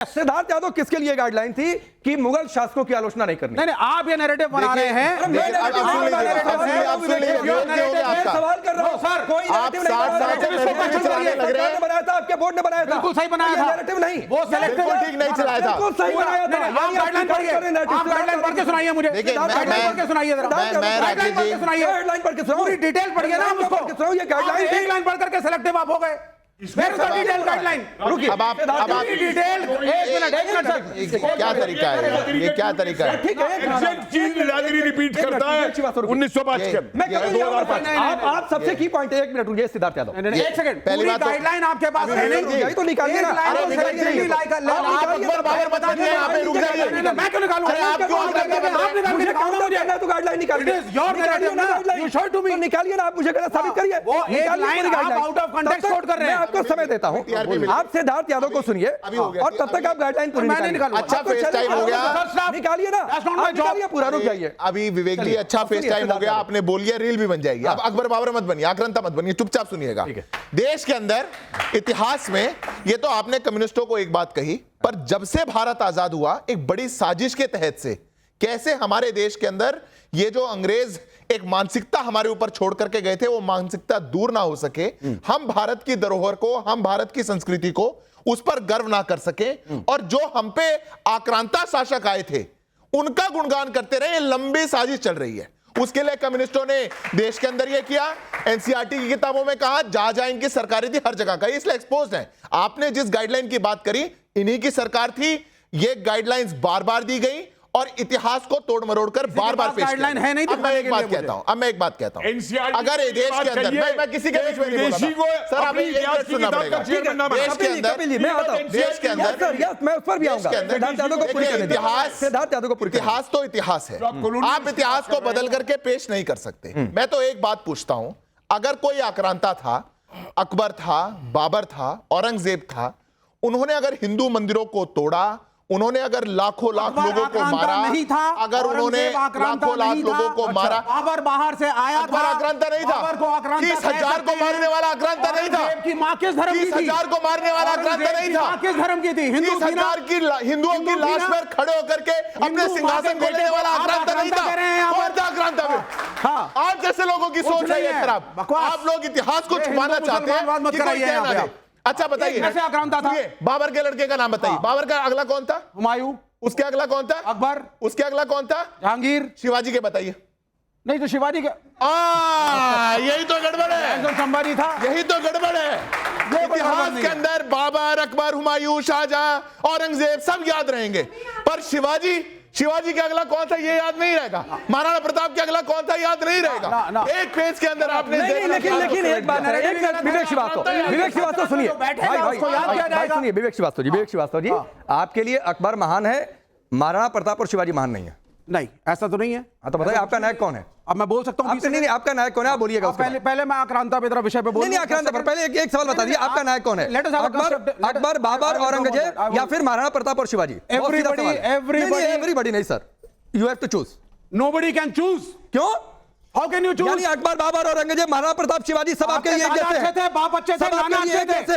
सिद्धार्थ यादव किसके लिए गाइडलाइन थी कि मुगल शासकों की आलोचना नहीं करनी? नहीं, आप ये नैरेटिव बना रहे हैं। सवाल कर रहा हूं सर, कोई नैरेटिव नहीं बनाया था, आपके बोर्ड ने बनाया था, बिल्कुल सही बनाया था। नैरेटिव नहीं, वो सेलेक्टिव ठीक नहीं चलाया था, बिल्कुल सही बनाया था। आप गाइडलाइन पढ़िए, आप गाइडलाइन पढ़ के सुनाइए मुझे, गाइडलाइन पढ़ के सुनाइए जरा, गाइडलाइन पढ़ के सुनाइए, गाइडलाइन पढ़ के सुनाओ, पूरी डिटेल पढ़िए ना हम उसको। ये गाइडलाइन एक लाइन पढ़ करके सेलेक्टिव आप हो गए। Where is the detailed guideline? रुकिए, अब आप डिटेल, एक मिनट सर, क्या तरीका है ये, क्या तरीका है? ठीक है, एग्जैक्ट चीज राजगिरी रिपीट करता है 1905 के। मैं आप सबसे की पॉइंट है, एक मिनट रुकिए सिद्धार्थ यादव, एक सेकंड, पहली बात गाइडलाइन आपके पास है नहीं, यही तो निकालिए ना। अरे निकालिए, आप अकबर बाबर बता दिए, यहाँ पे रुक जाइए। मैं क्यों निकालूं? आप क्यों आप निकाल के दिखाओ ना मुझे। तो गाइडलाइन निकालिए, योर नैरेटिव ना, यू शो टू मी। निकालिए ना, आप मुझे साबित करिए। वो एक लाइन आप आउट ऑफ कंटेक्स्ट कोट कर रहे हैं। मैं आपको समय देता हूं, आप सिद्धार्थ यादव को सुनिए और तब तक आप गाइडलाइन पूरी निकालिए। अच्छा फेस टाइम हो गया, निकालिए ना, निकालिए पूरा, रुक जाइए। अभी विवेक जी अच्छा फेस टाइम हो गया, आपने बोल लिया, रील भी बन जाएगी। अब अकबर बाबर मत बनिए, आक्रांता मत बनिए, चुपचाप सुनिएगा। देश के अंदर इतिहास में ये तो आपने कम्युनिस्टों को एक बात कही, पर जब से भारत आजाद हुआ एक बड़ी साजिश के तहत से कैसे हमारे देश के अंदर ये जो अंग्रेज एक मानसिकता हमारे ऊपर छोड़ करके गए थे, वो मानसिकता दूर ना हो सके, हम भारत की धरोहर को, हम भारत की संस्कृति को उस पर गर्व ना कर सके, और जो हम पे आक्रांता शासक आए थे उनका गुणगान करते रहे, ये लंबी साजिश चल रही है। उसके लिए कम्युनिस्टों ने देश के अंदर ये किया, एनसीईआरटी की किताबों में कहा जहां जहां इनकी सरकारें थी हर जगह का, इसलिए एक्सपोज्ड है। आपने जिस गाइडलाइन की बात करी, इन्हीं की सरकार थी, ये गाइडलाइंस बार बार दी गई और इतिहास को तोड़ मरोड़ कर बार बार पेश किया। है नहीं, अब मैं एक बात कहता हूं, अगर ये देश के अंदर, मैं किसी के बीच में नहीं बोल रहा सर, अभी एक मिनट सुनना पड़ेगा। देश के अंदर, देश के अंदर, मैं उस पर भी आऊंगा। सिद्धार्थ यादव को पूरी करने दीजिए। सिद्धार्थ यादव को पूरी करने दीजिए। इतिहास तो इतिहास है, आप इतिहास को बदल करके पेश नहीं कर सकते। मैं तो एक बात पूछता हूं, अगर कोई आक्रांता था, अकबर था, बाबर था, औरंगजेब था, उन्होंने अगर हिंदू मंदिरों को तोड़ा, उन्होंने अगर लाखों लाख लोगों को मारा, नहीं था, अगर उन्होंने लाखों लाख लोगों को मारा, बाबर बाहर से आया था, अकबर आक्रांता नहीं था, 30,000 को मारने वाला आक्रांता नहीं था, की मां किस धर्म की थी? 30,000 को मारने वाला आक्रांता नहीं था, किस धर्म की थी? हिंदू थी ना? 30,000 की हिंदुओं की लाश पर खड़े होकर के अपने सिंहासन को लेने वाला आक्रांता नहीं था। कौन था आक्रांता में? हाँ, आप जैसे लोगों की सोच है ये खराब। आप लोग इतिहास को छुपाना चाहते हैं कि कोई कहना नहीं। अच्छा बताइए, कैसे आक्रांता था? बाबर के लड़के का नाम बताइए। बाबर का अगला कौन था? हुमायूं। उसके अगला कौन था? अकबर। उसके अगला कौन था? जहांगीर। शिवाजी के बताइए। नहीं तो शिवाजी का, यही तो गड़बड़ है, संभाजी था, यही तो गड़बड़ है। इतिहास के अंदर बाबर, अकबर, हुमायूं, शाहजहां, औरंगजेब सब याद रहेंगे, पर शिवाजी के अगला कौन था ये याद नहीं रहेगा, महाराणा प्रताप के अगला कौन था याद नहीं रहेगा। एक पेज के अंदर आपने लेकिन एक बात है, एक मिनट, विवेक श्रीवास्तव सुनिए, भाई सुनिए, विवेक श्रीवास्तव जी, आपके लिए अकबर महान है, महाराणा प्रताप और शिवाजी महान नहीं है? नहीं, ऐसा तो नहीं है। हाँ तो बताइए आपका नायक कौन है? अब मैं बोल सकता हूँ? नहीं, आपका नायक कौन है, आप बोलिएगा। पहले मैं आक्रांता पे जरा विषय पे बोल। नहीं, आक्रांता पर पहले एक सवाल बता दीजिए, आपका नायक कौन है? अकबर, बाबर, औरंगजेब या फिर महाराणा प्रताप और शिवाजी? एवरीबडी नहीं sir, you have to choose. Nobody can choose. क्यों? How can you choose? यानी अकबर, बाबर, औरंगजेब, महाराणा प्रताप, शिवाजी सब आपके लिए अच्छे थे, बाप अच्छे थे, नाना अच्छे थे,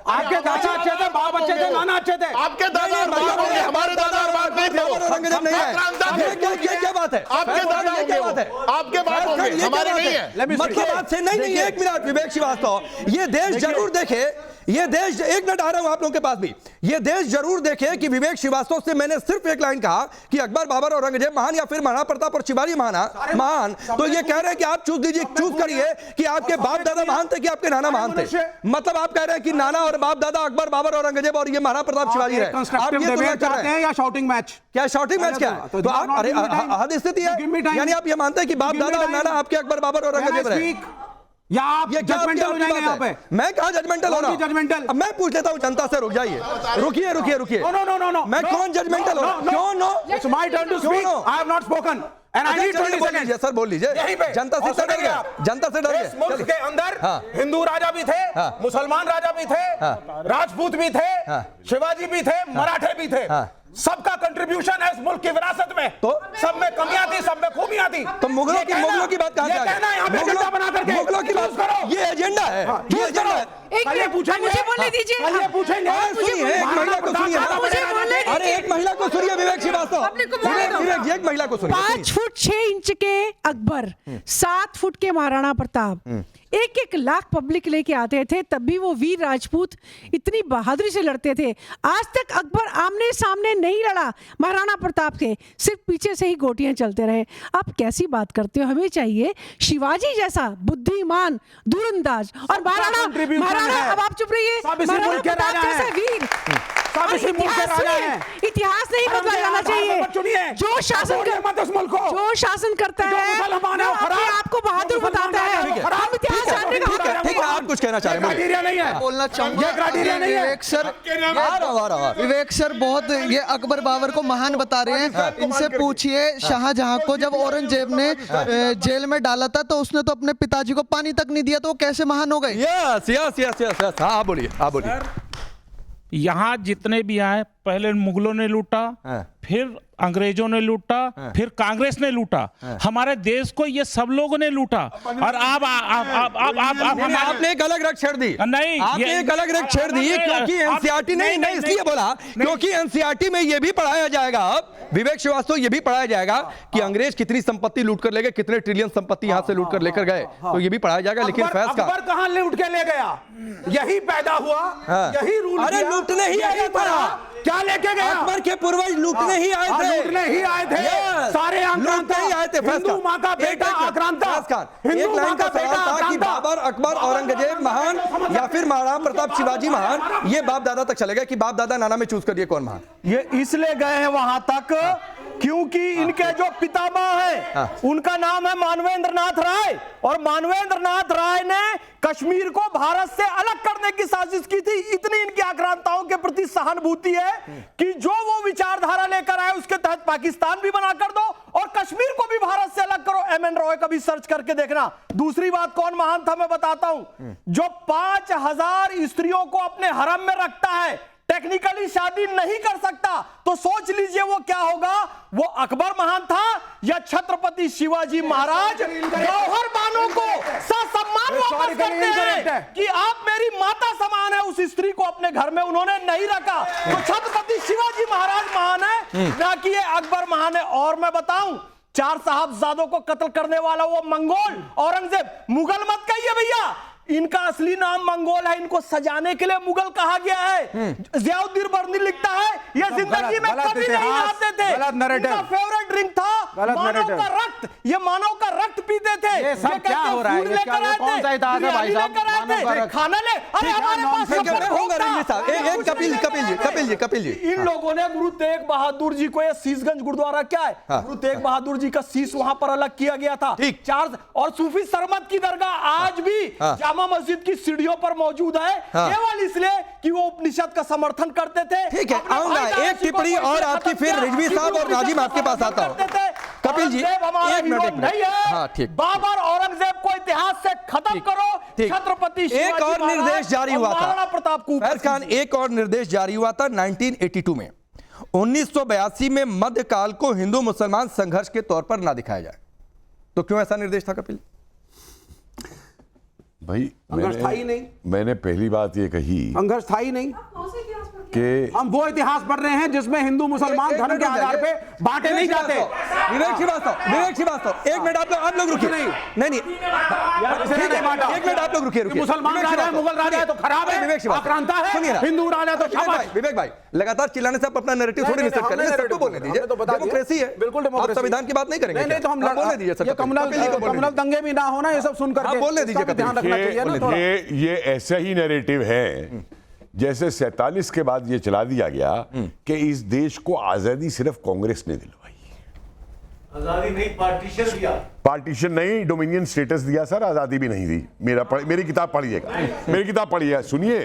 आपके दादा अच्छे थे, बाप अच्छे थे, नाना अच्छे थे। आपके दादा और बाप होंगे, हमारे दादा और बाप नहीं थे, औरंगजेब नहीं है। क्या बात है? आपके दादा होंगे, आपके बाप होंगे, हमारे नहीं है। मतलब बात से नहीं, एक मिनट विवेक श्रीवास्तव, ये देश जरूर देखे, ये देश, एक मिनट आ रहा हूं आप लोगों के पास भी, ये देश जरूर देखे कि विवेक श्रीवास्तव से मैंने सिर्फ एक लाइन कहा कि अकबर, बाबर, औरंगजेब महान या फिर महाराणा प्रताप और शिवाजी महान, तो ये कह रहे हैं कि आप चूज करिए कि आपके बाप दादा महान थे कि आपके नाना महान थे। मतलब आप कह रहे हैं कि नाना और बाप दादा अकबर, बाबर, औरंगजेब और ये महाराणा प्रताप, शिवाजी है। आप ये तुलना कर रहे हैं या शॉटिंग मैच? क्या शॉटिंग मैच क्या है? तो आप, अरे हद स्थिति है, यानी आप ये मानते हैं कि बाप दादा और नाना आपके अकबर, बाबर, औरंगजेब रहे? या आप ये जजमेंटल हो जाएंगे यहाँ पे? मैं कहा जजमेंटल हो रहा हूँ? जजमेंटल? अब मैं पूछ लेता हूँ जनता से, रुक जाइए, रुकिए। नो, मैं कौन जजमेंटल हो रहा हूँ? क्यों? No, it's my turn to speak, I have not spoken and I need 20 second. Sir बोल लीजिए, जनता से डर गया, जनता से डर इस मुल्क के अंदर हिंदू राजा भी थे, मुसलमान राजा भी थे, राजपूत भी थे, शिवाजी भी थे, मराठे भी थे, सबका कंट्रीब्यूशन है इस मुल्क की विरासत में, तो सब में कमियां थी, सब में खूबियां थी। तो मुगलों की बात कहां से आ गई? मुगलों की बात करो, ये एजेंडा है, ये एजेंडा है। कल ये पूछेंगे, मुझे बोलने दीजिए। कल ये पूछेंगे। सुनिए, एक महिला को सुनिए, मुझे बोलने दीजिए। अरे एक महिला को सुनिए, विवेक श्रीवास्तव, अपने को बोलने दो। विवेक जी, एक महिला को सुनिए। 5 फुट 6 इंच के अकबर, 7 फुट के महाराणा प्रताप, 1-1 लाख पब्लिक लेके आते थे, तब भी वो वीर राजपूत इतनी बहादुरी से लड़ते थे। आज तक अकबर आमने सामने नहीं लड़ा महाराणा प्रताप के, सिर्फ पीछे से ही गोटियां चलते रहे। आप कैसी बात करते हो? हमें चाहिए शिवाजी जैसा बुद्धिमान, दूरंदाज, और महाराणा, अब आप चुप रहिए, महाराणा प्रताप जैसा वीर। इतिहास नहीं बदला जाना चाहिए। जो शासन करता है आपको बहादुर बताता है। हम इतिहास जानने का हक है। ठीक है, आप कुछ कहना चाह रहे हैं, नहीं है। बोलना चाहूंगा। ये क्राइटेरिया नहीं है। विवेक सर बहुत ये अकबर बाबर को महान बता रहे हैं। इनसे पूछिए शाहजहां को जब औरंगजेब ने जेल में डाला था तो उसने तो अपने पिताजी को पानी तक नहीं दिया, तो वो कैसे महान हो गए? Yes yes yes yes yes, हाँ बोलिए, आप बोलिए। यहाँ जितने भी आए, पहले मुगलों ने लूटा, फिर अंग्रेजों ने लूटा, फिर कांग्रेस ने लूटा, हमारे देश को ये सब लोगों ने लूटा। और आप आपने एक अलग रग छेड़ दी। नहीं, आपने एक अलग रग छेड़ दी, क्योंकि एनसीईआरटी नहीं इसलिए बोला क्योंकि एनसीईआरटी में ये भी पढ़ाया जाएगा, अब विवेक श्रीवास्तव ये भी पढ़ाया जाएगा कि अंग्रेज कितनी संपत्ति लूट कर ले गए, कितने ट्रिलियन संपत्ति यहाँ से लूट कर लेकर गए, तो ये भी पढ़ाया जाएगा। लेकिन फैज का अकबर कहां लूट के ले गया? यही पैदा हुआ, यही रूल। अरे लूटने ही आया था, क्या लेके गया? अकबर के पूर्वज लूटने ही आए थे, लूटने ही आए थे। सारे लूटने ही आए थे। हिंदू माँ का बेटा आक्रांता। एक लाइन का सवाल था कि बाबर, अकबर, औरंगजेब महान या फिर महाराणा प्रताप, शिवाजी महान, ये बाप दादा तक चले गए कि बाप दादा नाना में चूज करिए कौन महान। ये इसलिए गए हैं वहां तक क्योंकि इनके जो पितामह है उनका नाम है मानवेंद्र नाथ राय, और मानवेंद्र नाथ राय ने कश्मीर को भारत से अलग करने की साजिश की थी। इतनी इनकी आक्रांताओं के प्रति सहानुभूति है कि जो वो विचारधारा लेकर आए उसके तहत पाकिस्तान भी बना कर दो और कश्मीर को भी भारत से अलग करो। एम एन रॉय का भी सर्च करके देखना। दूसरी बात, कौन महान था मैं बताता हूं। जो 5000 स्त्रियों को अपने हरम में रखता है, टेक्निकली शादी नहीं कर सकता, तो सोच लीजिए वो क्या होगा। वो अकबर महान था या छत्रपति शिवाजी महाराज गौहर बानों को ससम्मान वापस करते हैं कि आप मेरी माता समान है, उस स्त्री को अपने घर में उन्होंने नहीं रखा। तो छत्रपति शिवाजी महाराज महान है, ना कि ये अकबर महान है। और मैं बताऊं, 4 साहबजादों को कत्ल करने वाला वो मंगोल औरंगजेब, मुगल मत कहिए भैया, इनका असली नाम मंगोल है, इनको सजाने के लिए मुगल कहा गया है। जियाउद्दीन बर्नी लिखता है ये जिंदगी में कभी नहीं नहाते थे, इनका फेवरेट ड्रिंक था मानव का रक्त, ये मानव का रक्त पीते थे। ये सब क्या हो रहा है? ये क्या, कौन सा इतिहास है भाई साहब? लेकर आए थे खाना ले। अरे हमारे पास कपिल जी, इन लोगों ने गुरु तेग बहादुर जी को, ये शीशगंज गुरुद्वारा क्या है, गुरु तेग बहादुर जी का शीश वहां पर अलग किया गया था। ठीक। 4 और सूफी सरमत की दरगाह आज भी जामा मस्जिद की सीढ़ियों पर मौजूद है, केवल इसलिए कि वो उपनिषद का समर्थन करते थे। ठीक है, आऊंगा एक टिप्पणी और आपकी, फिर रिजवी साहब और नाजिम आपके पास आता हूं। कपिल जी, एक मिनट नहीं है। हाँ, ठीक। बाबर औरंगजेब को इतिहास से खत्म करो। छत्रपति एक और निर्देश जारी हुआ था, महाराणा प्रताप को। फैज खान, एक और निर्देश जारी हुआ था 1982 में। 1982 में मध्यकाल को हिंदू मुसलमान संघर्ष के तौर पर ना दिखाया जाए, तो क्यों ऐसा निर्देश था कपिल? भाई नहीं, मैंने पहली बात ये कही, संघर्ष था ही नहीं कि हम वो इतिहास पढ़ रहे हैं जिसमें हिंदू मुसलमान धर्म के आधार पे बांटे नहीं जाते। विवेक श्रीवास्तव, एक मिनट आप लोग रुकिए। नहीं, एक मिनट आप लोग रुकिए। मुसलमान राजा है, मुगल राजा है तो खराब है, विवेक श्रीवास्तव आक्रांता है, हिंदू राजा तो शाबाश। विवेक भाई, लगातार चिल्लाने से आप अपना नैरेटिव थोड़ी मिस कर लें, सबको बोलने दीजिए। डेमोक्रेसी है, बिल्कुल डेमोक्रेसी। आप संविधान की बात नहीं करेंगे? नहीं, तो हम बोलने दीजिए सर, कम्युनल दंगे भी ना होना, ये सब सुन करके बोलने दीजिए। ध्यान रखना चाहिए ना थोड़ा। ये ऐसा ही नैरेटिव है जैसे 47 के बाद ये चला दिया गया कि इस देश को आजादी सिर्फ कांग्रेस ने दिलवाई। आजादी नहीं, पार्टीशन दिया। पार्टीशन नहीं, डोमिनियन स्टेटस दिया सर, आजादी भी नहीं दी। मेरी किताब पढ़िएगा, मेरी किताब पढ़िए, सुनिए।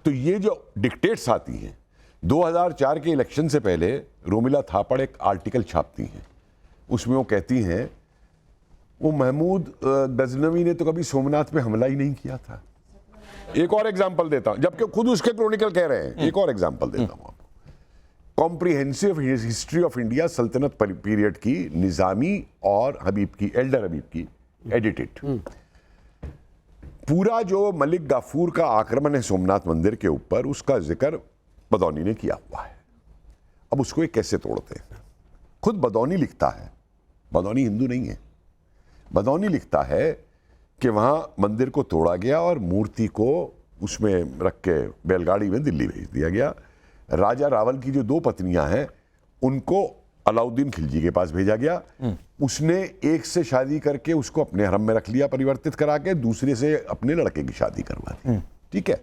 तो ये जो डिक्टेट्स आती हैं, 2004 के इलेक्शन से पहले रोमिला थापड़ एक आर्टिकल छापती हैं, उसमें वो कहती हैं वो महमूद गजनवी ने तो कभी सोमनाथ पे हमला ही नहीं किया था। एक और एग्जांपल देता हूं, जबकि खुद उसके क्रॉनिकल कह रहे हैं। एक और एग्जांपल देता हूं आपको। कॉम्प्रिहेंसिव हिस्ट्री ऑफ इंडिया सल्तनत पीरियड की निजामी और हबीब की, एल्डर हबीब की एडिटेड। पूरा जो मलिक गाफूर का आक्रमण है सोमनाथ मंदिर के ऊपर, उसका जिक्र बदौनी ने किया हुआ है। अब उसको ये कैसे तोड़ते हैं? खुद बदौनी लिखता है, बदौनी हिंदू नहीं है, बदौनी लिखता है कि वहां मंदिर को तोड़ा गया और मूर्ति को उसमें रख के बैलगाड़ी में दिल्ली भेज दिया गया। राजा रावल की जो 2 पत्नियां हैं उनको अलाउद्दीन खिलजी के पास भेजा गया। उसने एक से शादी करके उसको अपने हरम में रख लिया, परिवर्तित करा के, दूसरे से अपने लड़के की शादी करवा दी। ठीक है,